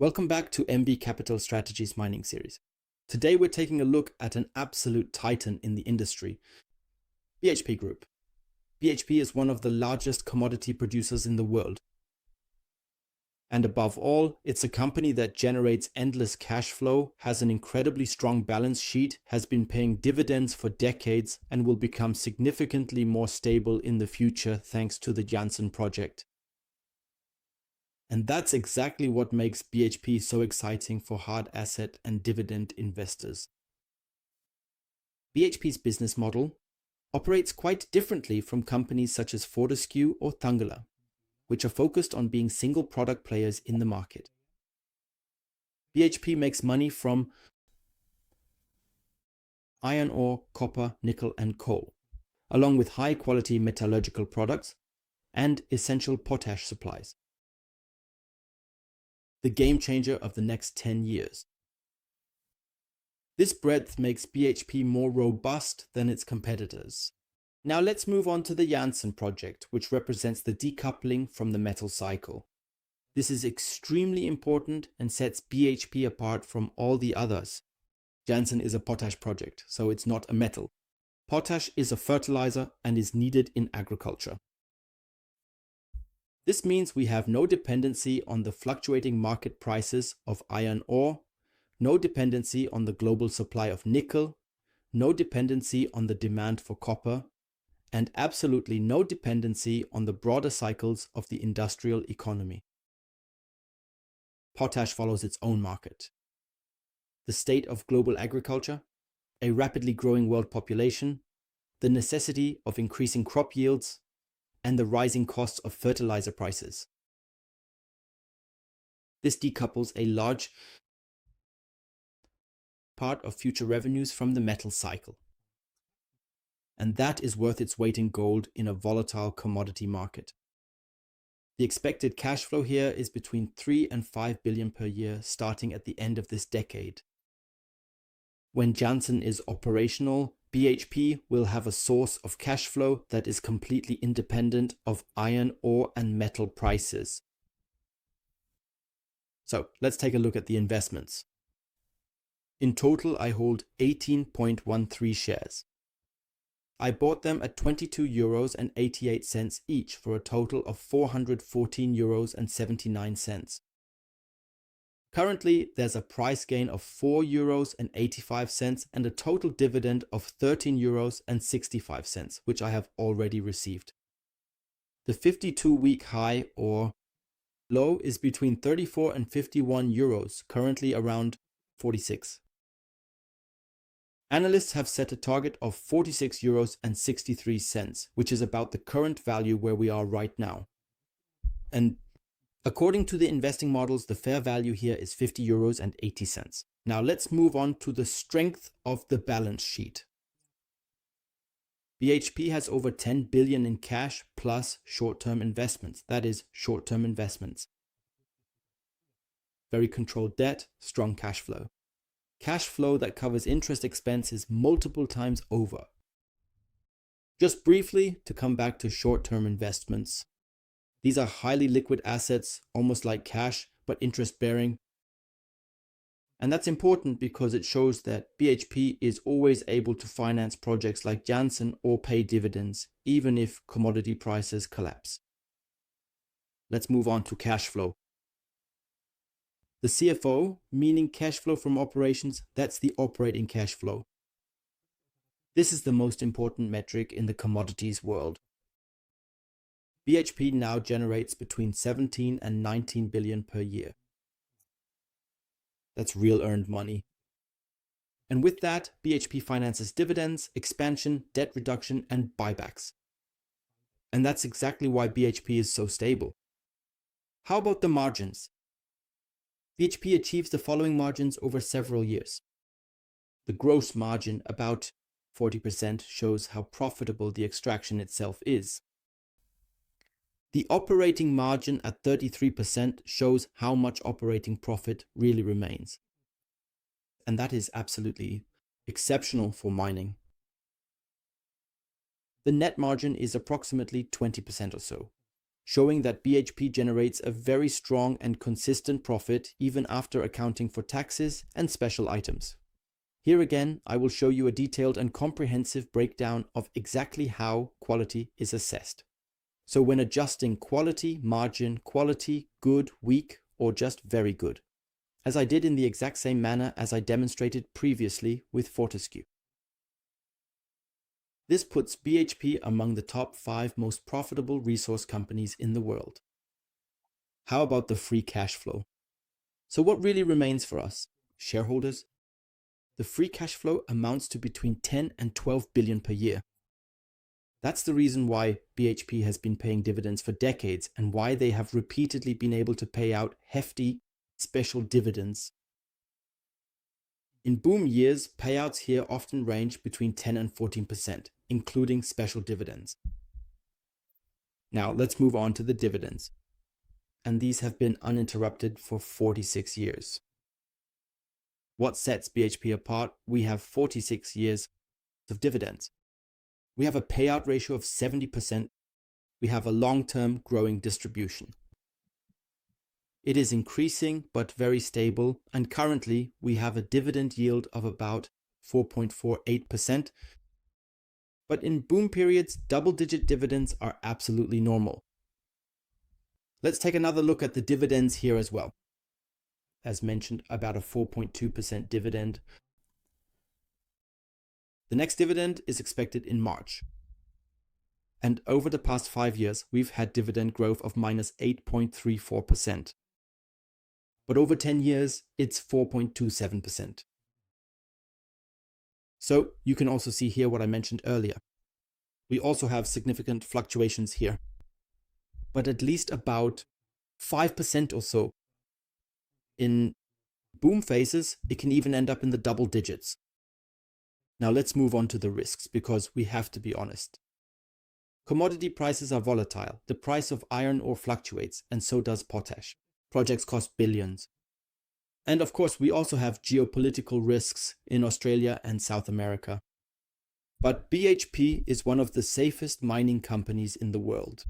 Welcome back to MB Capital Strategies Mining Series. Today we're taking a look at an absolute titan in the industry, BHP Group. BHP is one of the largest commodity producers in the world. And above all, it's a company that generates endless cash flow, has an incredibly strong balance sheet, has been paying dividends for decades, and will become significantly more stable in the future thanks to the Jansen project. And that's exactly what makes BHP so exciting for hard asset and dividend investors. BHP's business model operates quite differently from companies such as Fortescue or Thungela, which are focused on being single product players in the market. BHP makes money from iron ore, copper, nickel, and coal, along with high quality metallurgical products and essential potash supplies. The game changer of the next 10 years. This breadth makes BHP more robust than its competitors. Now let's move on to the Jansen project, which represents the decoupling from the metal cycle. This is extremely important and sets BHP apart from all the others. Jansen is a potash project, so it's not a metal. Potash is a fertilizer and is needed in agriculture. This means we have no dependency on the fluctuating market prices of iron ore, no dependency on the global supply of nickel, no dependency on the demand for copper, and absolutely no dependency on the broader cycles of the industrial economy. Potash follows its own market. The state of global agriculture, a rapidly growing world population, the necessity of increasing crop yields, and the rising costs of fertilizer prices. This decouples a large part of future revenues from the metal cycle. And that is worth its weight in gold in a volatile commodity market. The expected cash flow here is between 3 and 5 billion per year starting at the end of this decade. When Jansen is operational, BHP will have a source of cash flow that is completely independent of iron ore and metal prices. So let's take a look at the investments. In total, I hold 18.13 shares. I bought them at 22 euros and 88 cents each for a total of 414 euros and 79 cents. Currently, there's a price gain of 4 euros and 85 cents and a total dividend of 13 euros and 65 cents, which I have already received. The 52-week high or low is between 34 and 51 euros, currently around 46. Analysts have set a target of 46 euros and 63 cents, which is about the current value where we are right now. And according to the investing models, the fair value here is 50 euros and 80 cents. Now let's move on to the strength of the balance sheet. BHP has over 10 billion in cash plus short-term investments. That is short-term investments. Very controlled debt, strong cash flow. Cash flow that covers interest expenses multiple times over. Just briefly, to come back to short-term investments. These are highly liquid assets, almost like cash, but interest-bearing. And that's important because it shows that BHP is always able to finance projects like Jansen or pay dividends, even if commodity prices collapse. Let's move on to cash flow. The CFO, meaning cash flow from operations, that's the operating cash flow. This is the most important metric in the commodities world. BHP now generates between 17 and 19 billion per year. That's real earned money. And with that, BHP finances dividends, expansion, debt reduction, and buybacks. And that's exactly why BHP is so stable. How about the margins? BHP achieves the following margins over several years. The gross margin, about 40%, shows how profitable the extraction itself is. The operating margin at 33% shows how much operating profit really remains. And that is absolutely exceptional for mining. The net margin is approximately 20% or so, showing that BHP generates a very strong and consistent profit even after accounting for taxes and special items. Here again, I will show you a detailed and comprehensive breakdown of exactly how quality is assessed. So when adjusting quality, margin, quality, good, weak, or just very good, as I did in the exact same manner as I demonstrated previously with Fortescue. This puts BHP among the top 5 most profitable resource companies in the world. How about the free cash flow? So what really remains for us, shareholders? The free cash flow amounts to between 10 and 12 billion per year. That's the reason why BHP has been paying dividends for decades and why they have repeatedly been able to pay out hefty special dividends. In boom years, payouts here often range between 10 and 14%, including special dividends. Now let's move on to the dividends. And these have been uninterrupted for 46 years. What sets BHP apart? We have 46 years of dividends. We have a payout ratio of 70%. We have a long-term growing distribution. It is increasing but very stable, and currently we have a dividend yield of about 4.48%. But in boom periods, double-digit dividends are absolutely normal. Let's take another look at the dividends here as well. As mentioned, about a 4.2% dividend. The next dividend is expected in March. And over the past 5 years, we've had dividend growth of minus 8.34%. But over 10 years, it's 4.27%. So you can also see here what I mentioned earlier. We also have significant fluctuations here, but at least about 5% or so. In boom phases, it can even end up in the double digits. Now let's move on to the risks, because we have to be honest. Commodity prices are volatile. The price of iron ore fluctuates, and so does potash. Projects cost billions. And of course, we also have geopolitical risks in Australia and South America. But BHP is one of the safest mining companies in the world.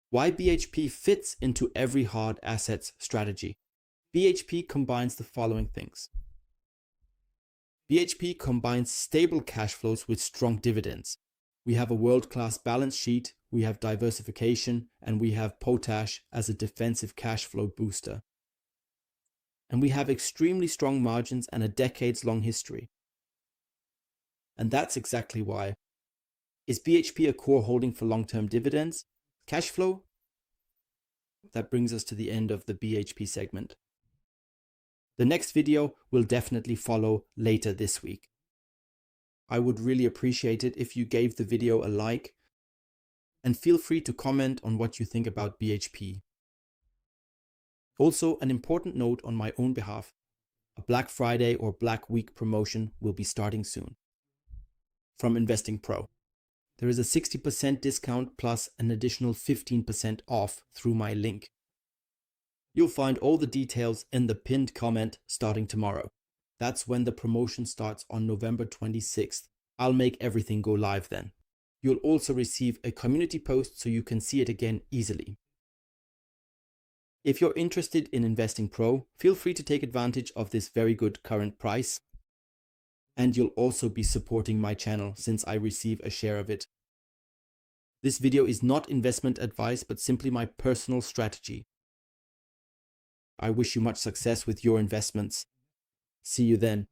Why BHP fits into every hard assets strategy? BHP combines the following things. BHP combines stable cash flows with strong dividends. We have a world-class balance sheet, we have diversification, and we have potash as a defensive cash flow booster. And we have extremely strong margins and a decades-long history. And that's exactly why. Is BHP a core holding for long-term dividends? Cash flow? That brings us to the end of the BHP segment. The next video will definitely follow later this week. I would really appreciate it if you gave the video a like, and feel free to comment on what you think about BHP. Also, an important note on my own behalf, a Black Friday or Black Week promotion will be starting soon. From InvestingPro. There is a 60% discount plus an additional 15% off through my link. You'll find all the details in the pinned comment starting tomorrow. That's when the promotion starts on November 26th. I'll make everything go live then. You'll also receive a community post so you can see it again easily. If you're interested in InvestingPro, feel free to take advantage of this very good current price. And you'll also be supporting my channel since I receive a share of it. This video is not investment advice, but simply my personal strategy. I wish you much success with your investments. See you then.